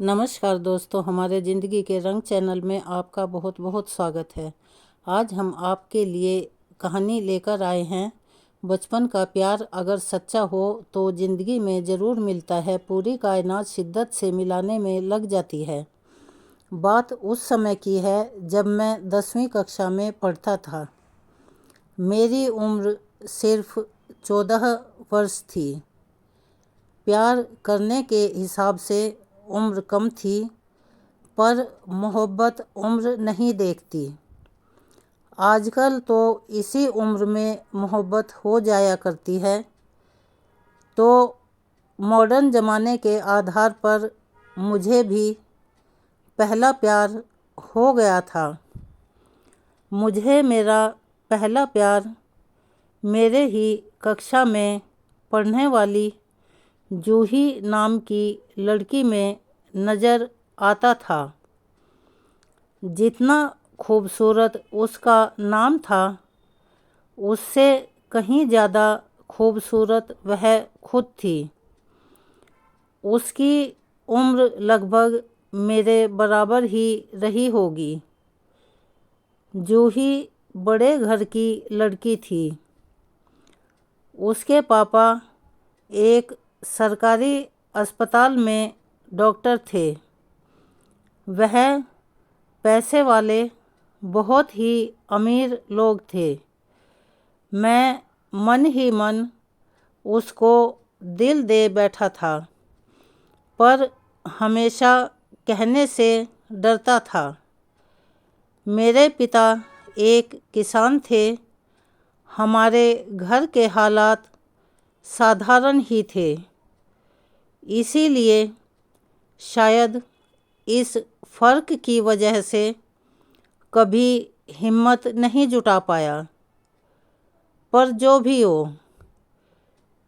नमस्कार दोस्तों, हमारे ज़िंदगी के रंग चैनल में आपका बहुत बहुत स्वागत है। आज हम आपके लिए कहानी लेकर आए हैं। बचपन का प्यार अगर सच्चा हो तो ज़िंदगी में ज़रूर मिलता है। पूरी कायनात शिद्दत से मिलाने में लग जाती है। बात उस समय की है जब मैं 10वीं कक्षा में पढ़ता था। मेरी उम्र सिर्फ 14 वर्ष थी। प्यार करने के हिसाब से उम्र कम थी, पर मोहब्बत उम्र नहीं देखती। आजकल तो इसी उम्र में मोहब्बत हो जाया करती है। तो मॉडर्न ज़माने के आधार पर मुझे भी पहला प्यार हो गया था। मुझे मेरा पहला प्यार मेरे ही कक्षा में पढ़ने वाली जूही नाम की लड़की में नज़र आता था। जितना खूबसूरत उसका नाम था, उससे कहीं ज़्यादा खूबसूरत वह खुद थी। उसकी उम्र लगभग मेरे बराबर ही रही होगी। जूही बड़े घर की लड़की थी। उसके पापा एक सरकारी अस्पताल में डॉक्टर थे। वह पैसे वाले बहुत ही अमीर लोग थे। मैं मन ही मन उसको दिल दे बैठा था, पर हमेशा कहने से डरता था। मेरे पिता एक किसान थे। हमारे घर के हालात साधारण ही थे, इसीलिए शायद इस फ़र्क की वजह से कभी हिम्मत नहीं जुटा पाया। पर जो भी हो,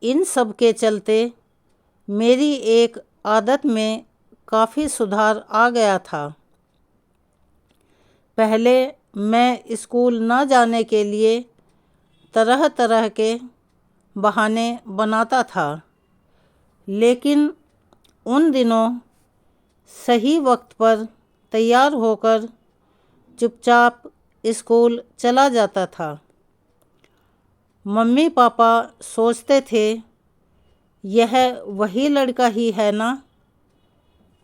इन सब के चलते मेरी एक आदत में काफ़ी सुधार आ गया था। पहले मैं स्कूल न जाने के लिए तरह तरह के बहाने बनाता था, लेकिन उन दिनों सही वक्त पर तैयार होकर चुपचाप स्कूल चला जाता था। मम्मी पापा सोचते थे, यह वही लड़का ही है ना,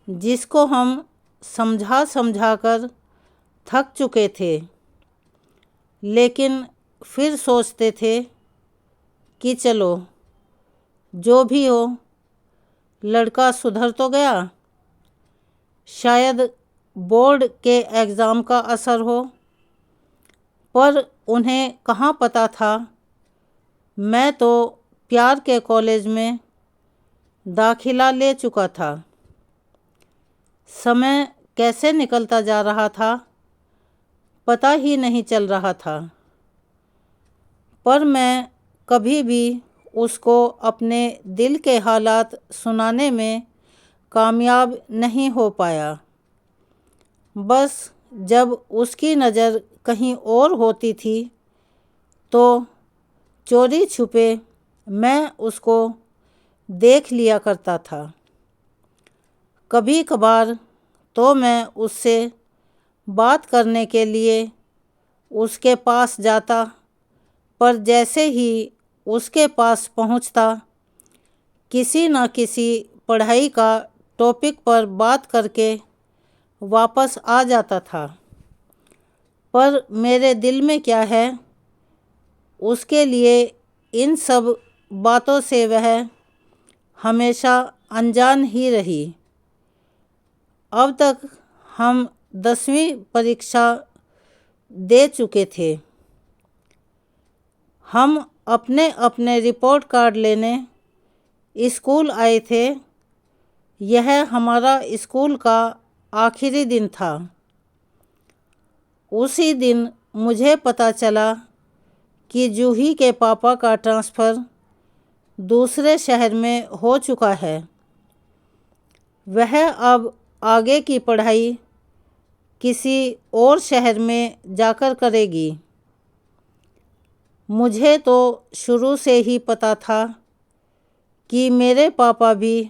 जिसको हम समझा समझा कर थक चुके थे। लेकिन फिर सोचते थे कि चलो जो भी हो, लड़का सुधर तो गया। शायद बोर्ड के एग्ज़ाम का असर हो। पर उन्हें कहाँ पता था, मैं तो प्यार के कॉलेज में दाखिला ले चुका था। समय कैसे निकलता जा रहा था, पता ही नहीं चल रहा था। पर मैं कभी भी उसको अपने दिल के हालात सुनाने में कामयाब नहीं हो पाया। बस जब उसकी नज़र कहीं और होती थी तो चोरी छुपे मैं उसको देख लिया करता था। कभी कभार तो मैं उससे बात करने के लिए उसके पास जाता, पर जैसे ही उसके पास पहुंचता, किसी न किसी पढ़ाई का टॉपिक पर बात करके वापस आ जाता था। पर मेरे दिल में क्या है, उसके लिए इन सब बातों से वह हमेशा अनजान ही रही। अब तक हम 10वीं परीक्षा दे चुके थे। हम अपने अपने रिपोर्ट कार्ड लेने स्कूल आए थे। यह हमारा स्कूल का आखिरी दिन था। उसी दिन मुझे पता चला कि जूही के पापा का ट्रांसफ़र दूसरे शहर में हो चुका है। वह अब आगे की पढ़ाई किसी और शहर में जाकर करेगी। मुझे तो शुरू से ही पता था कि मेरे पापा भी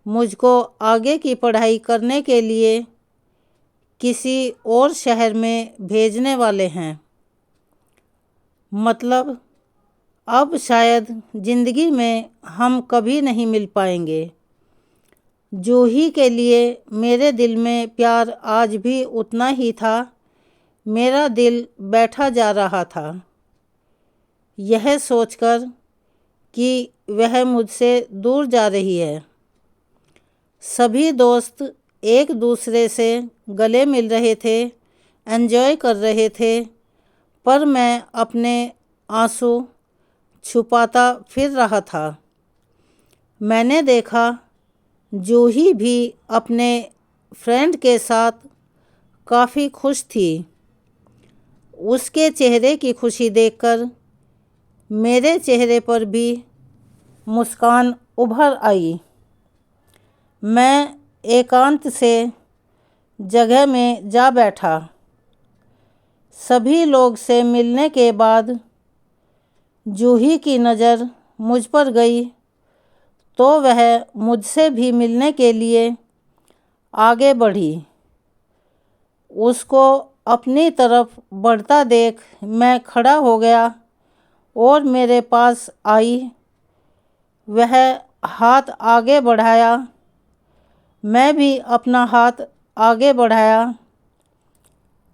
मुझको आगे की पढ़ाई करने के लिए किसी और शहर में भेजने वाले हैं। मतलब अब शायद ज़िंदगी में हम कभी नहीं मिल पाएंगे। जूही के लिए मेरे दिल में प्यार आज भी उतना ही था। मेरा दिल बैठा जा रहा था यह सोचकर कि वह मुझसे दूर जा रही है। सभी दोस्त एक दूसरे से गले मिल रहे थे, एंजॉय कर रहे थे, पर मैं अपने आंसू छुपाता फिर रहा था। मैंने देखा जूही भी अपने फ्रेंड के साथ काफ़ी खुश थी। उसके चेहरे की खुशी देखकर मेरे चेहरे पर भी मुस्कान उभर आई। मैं एकांत से जगह में जा बैठा। सभी लोग से मिलने के बाद जूही की नज़र मुझ पर गई तो वह मुझसे भी मिलने के लिए आगे बढ़ी। उसको अपनी तरफ बढ़ता देख मैं खड़ा हो गया और मेरे पास आई। वह हाथ आगे बढ़ाया, मैं भी अपना हाथ आगे बढ़ाया।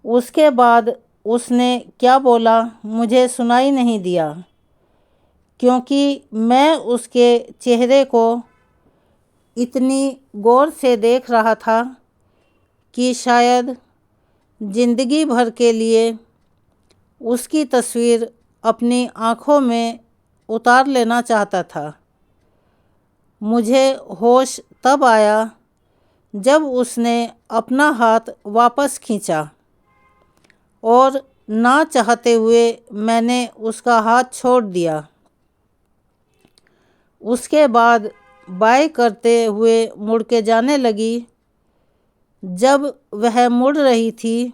उसके बाद उसने क्या बोला मुझे सुनाई नहीं दिया, क्योंकि मैं उसके चेहरे को इतनी गौर से देख रहा था कि शायद ज़िंदगी भर के लिए उसकी तस्वीर अपनी आँखों में उतार लेना चाहता था। मुझे होश तब आया जब उसने अपना हाथ वापस खींचा और ना चाहते हुए मैंने उसका हाथ छोड़ दिया। उसके बाद बाय करते हुए मुड़ के जाने लगी। जब वह मुड़ रही थी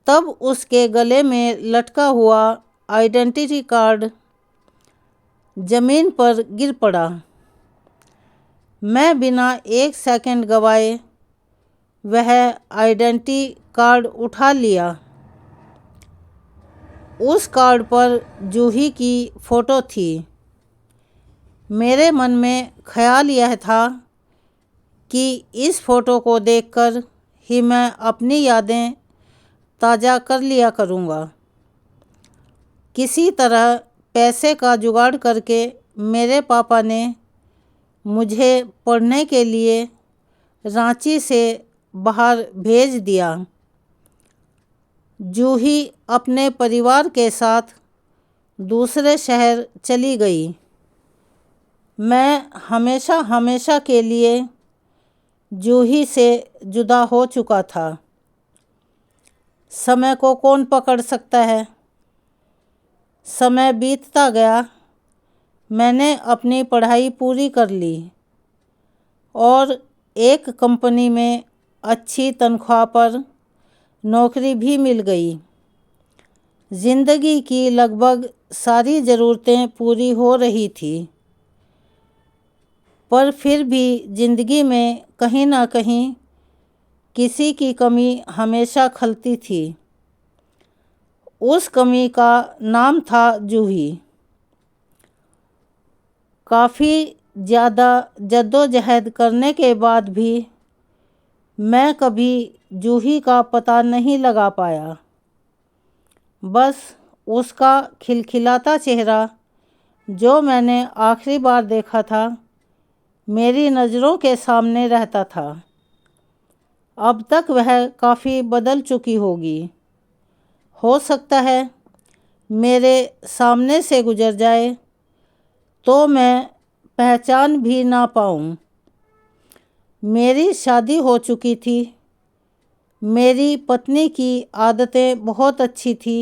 तब उसके गले में लटका हुआ आइडेंटिटी कार्ड ज़मीन पर गिर पड़ा। मैं बिना एक सेकंड गवाए वह आइडेंटिटी कार्ड उठा लिया। उस कार्ड पर जूही की फ़ोटो थी। मेरे मन में ख्याल यह था कि इस फ़ोटो को देखकर ही मैं अपनी यादें ताज़ा कर लिया करूँगा। किसी तरह पैसे का जुगाड़ करके मेरे पापा ने मुझे पढ़ने के लिए रांची से बाहर भेज दिया। जूही अपने परिवार के साथ दूसरे शहर चली गई। मैं हमेशा हमेशा के लिए जूही से जुदा हो चुका था। समय को कौन पकड़ सकता है। समय बीतता गया। मैंने अपनी पढ़ाई पूरी कर ली और एक कंपनी में अच्छी तनख्वाह पर नौकरी भी मिल गई। ज़िंदगी की लगभग सारी ज़रूरतें पूरी हो रही थी, पर फिर भी ज़िंदगी में कहीं ना कहीं किसी की कमी हमेशा खलती थी। उस कमी का नाम था जूही। काफ़ी ज़्यादा जद्दोजहद करने के बाद भी मैं कभी जूही का पता नहीं लगा पाया। बस उसका खिलखिलाता चेहरा जो मैंने आखिरी बार देखा था मेरी नज़रों के सामने रहता था। अब तक वह काफ़ी बदल चुकी होगी। हो सकता है मेरे सामने से गुजर जाए तो मैं पहचान भी ना पाऊँ। मेरी शादी हो चुकी थी। मेरी पत्नी की आदतें बहुत अच्छी थी।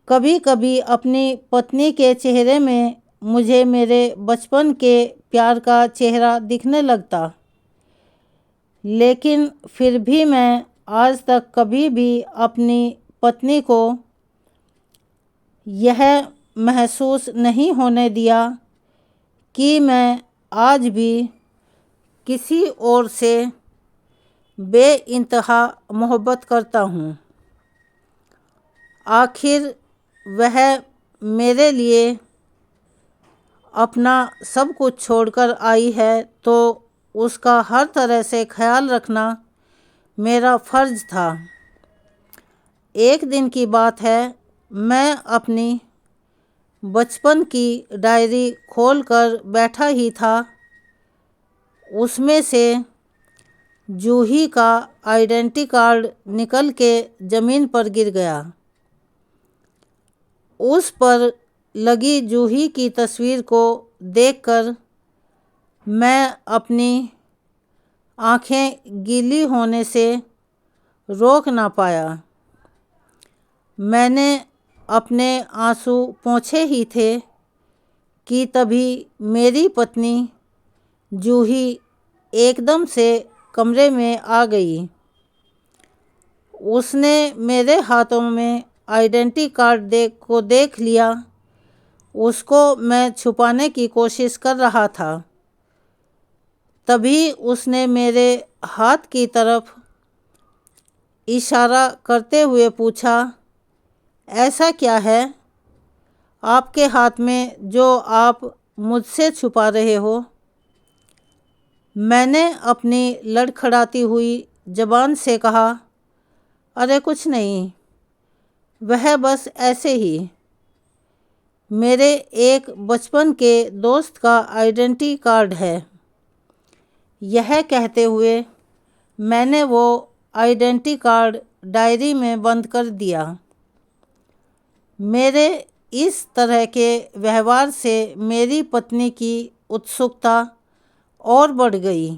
कभी कभी अपनी पत्नी के चेहरे में मुझे मेरे बचपन के प्यार का चेहरा दिखने लगता, लेकिन फिर भी मैं आज तक कभी भी अपनी पत्नी को यह महसूस नहीं होने दिया कि मैं आज भी किसी और से बेइंतहा मोहब्बत करता हूँ। आखिर वह मेरे लिए अपना सब कुछ छोड़कर आई है तो उसका हर तरह से ख्याल रखना मेरा फ़र्ज़ था। एक दिन की बात है, मैं अपनी बचपन की डायरी खोलकर बैठा ही था। उसमें से जूही का आइडेंटिटी कार्ड निकल के ज़मीन पर गिर गया। उस पर लगी जूही की तस्वीर को देखकर मैं अपनी आंखें गीली होने से रोक ना पाया। मैंने अपने आंसू पोंछे ही थे कि तभी मेरी पत्नी जूही एकदम से कमरे में आ गई। उसने मेरे हाथों में आइडेंटिटी कार्ड को देख लिया। उसको मैं छुपाने की कोशिश कर रहा था। तभी उसने मेरे हाथ की तरफ इशारा करते हुए पूछा, ऐसा क्या है आपके हाथ में जो आप मुझसे छुपा रहे हो? मैंने अपनी लड़खड़ाती हुई ज़बान से कहा, अरे कुछ नहीं, वह बस ऐसे ही मेरे एक बचपन के दोस्त का आइडेंटिटी कार्ड है। यह कहते हुए मैंने वो आइडेंटिटी कार्ड डायरी में बंद कर दिया। मेरे इस तरह के व्यवहार से मेरी पत्नी की उत्सुकता और बढ़ गई।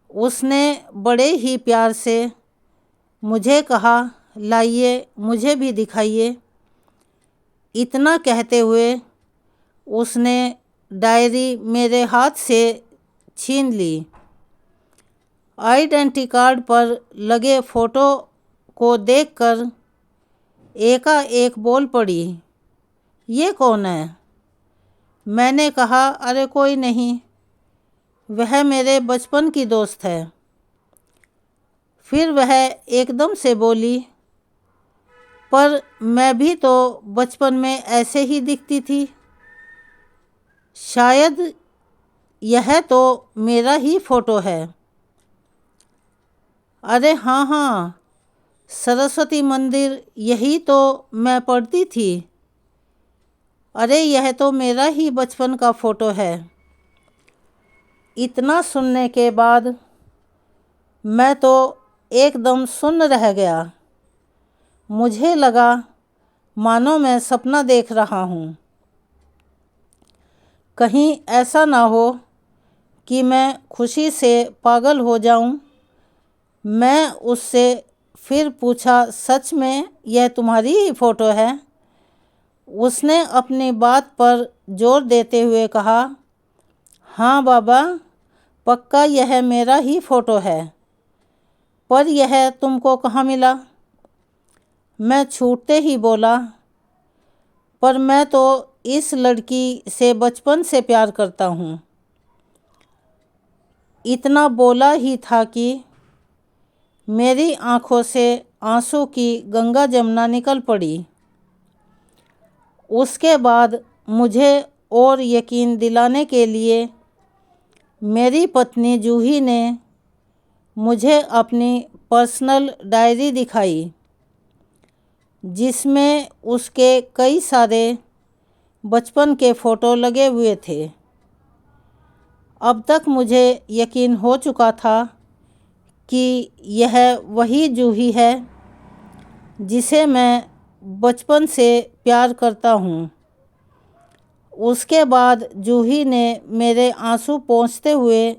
उसने बड़े ही प्यार से मुझे कहा, लाइए मुझे भी दिखाइए। इतना कहते हुए उसने डायरी मेरे हाथ से छीन ली। आइडेंटिटी कार्ड पर लगे फ़ोटो को देखकर एकाएक बोल पड़ी, ये कौन है? मैंने कहा, अरे कोई नहीं, वह मेरे बचपन की दोस्त है। फिर वह एकदम से बोली, पर मैं भी तो बचपन में ऐसे ही दिखती थी। शायद यह तो मेरा ही फ़ोटो है। अरे हाँ हाँ, सरस्वती मंदिर यही तो मैं पढ़ती थी। अरे यह तो मेरा ही बचपन का फ़ोटो है। इतना सुनने के बाद मैं तो एकदम सुन्न रह गया। मुझे लगा मानो मैं सपना देख रहा हूँ। कहीं ऐसा ना हो कि मैं खुशी से पागल हो जाऊँ। मैं उससे फिर पूछा, सच में यह तुम्हारी ही फ़ोटो है? उसने अपनी बात पर जोर देते हुए कहा, हाँ बाबा, पक्का यह मेरा ही फ़ोटो है। पर यह तुमको कहाँ मिला? मैं छूटते ही बोला, पर मैं तो इस लड़की से बचपन से प्यार करता हूँ। इतना बोला ही था कि मेरी आंखों से आंसू की गंगा जमुना निकल पड़ी। उसके बाद मुझे और यकीन दिलाने के लिए मेरी पत्नी जूही ने मुझे अपनी पर्सनल डायरी दिखाई, जिसमें उसके कई सारे बचपन के फ़ोटो लगे हुए थे। अब तक मुझे यकीन हो चुका था कि यह वही जूही है जिसे मैं बचपन से प्यार करता हूँ। उसके बाद जूही ने मेरे आंसू पोंछते हुए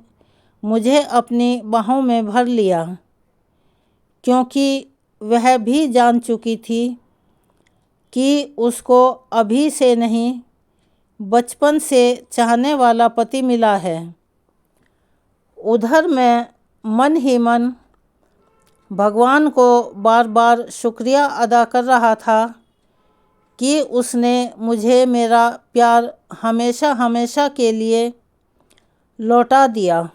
मुझे अपनी बाहों में भर लिया, क्योंकि वह भी जान चुकी थी कि उसको अभी से नहीं, बचपन से चाहने वाला पति मिला है। उधर मैं मन ही मन भगवान को बार बार शुक्रिया अदा कर रहा था कि उसने मुझे मेरा प्यार हमेशा हमेशा के लिए लौटा दिया।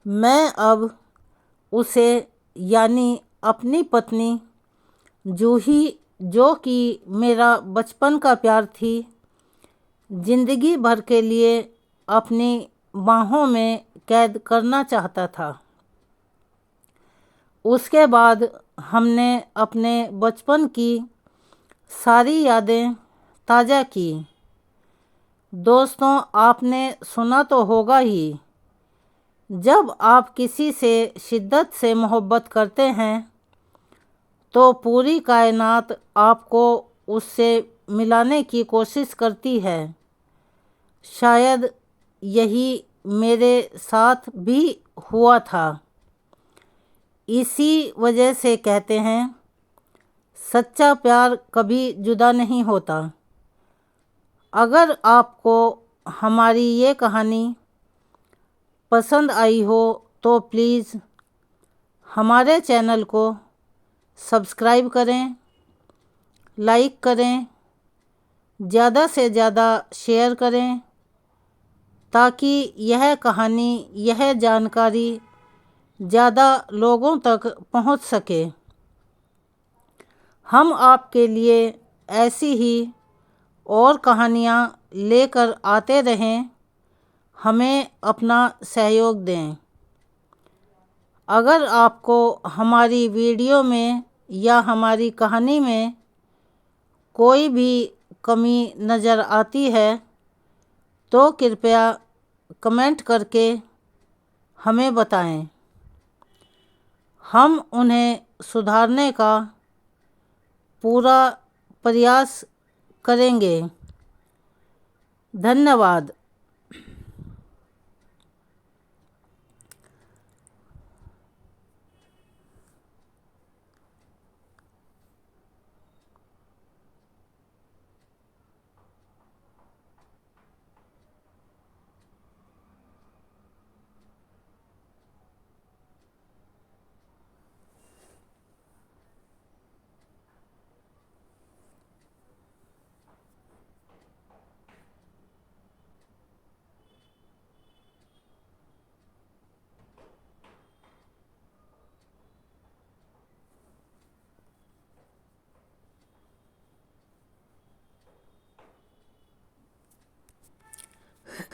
मैं अब उसे यानी अपनी पत्नी जूही, जो कि मेरा बचपन का प्यार थी, जिंदगी भर के लिए अपनी बाहों में कैद करना चाहता था। उसके बाद हमने अपने बचपन की सारी यादें ताज़ा की। दोस्तों, आपने सुना तो होगा ही, जब आप किसी से शिद्दत से मोहब्बत करते हैं तो पूरी कायनात आपको उससे मिलाने की कोशिश करती है। शायद यही मेरे साथ भी हुआ था। इसी वजह से कहते हैं, सच्चा प्यार कभी जुदा नहीं होता। अगर आपको हमारी ये कहानी पसंद आई हो तो प्लीज़ हमारे चैनल को सब्सक्राइब करें, लाइक करें, ज़्यादा से ज़्यादा शेयर करें, ताकि यह कहानी, यह जानकारी ज़्यादा लोगों तक पहुंच सके। हम आपके लिए ऐसी ही और कहानियाँ लेकर आते रहें। हमें अपना सहयोग दें। अगर आपको हमारी वीडियो में या हमारी कहानी में कोई भी कमी नज़र आती है तो कृपया कमेंट करके हमें बताएं। हम उन्हें सुधारने का पूरा प्रयास करेंगे। धन्यवाद।